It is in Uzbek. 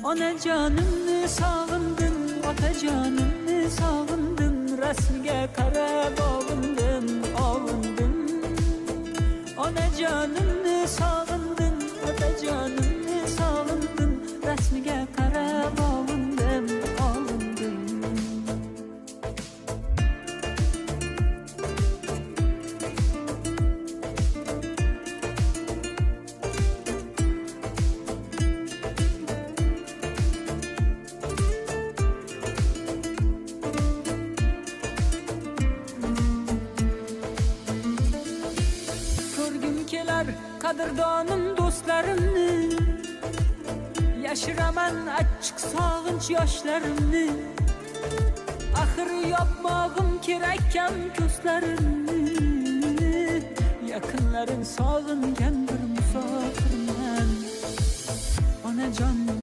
Ona canımni sog'indim, ota canımni sog'indim, rasmiga qarab ovundim. Ona canımni sog'indim, ota canımni sog'indim, rasmiga qarab ovundim. Qadrdonim do'stlarimni, yashiraman achchiq sog'inch yoshlarimni. Axir yopmog'im kerakkan ko'zlarimni. Yaqinlarim sog'ingan bir musofirman. Onajon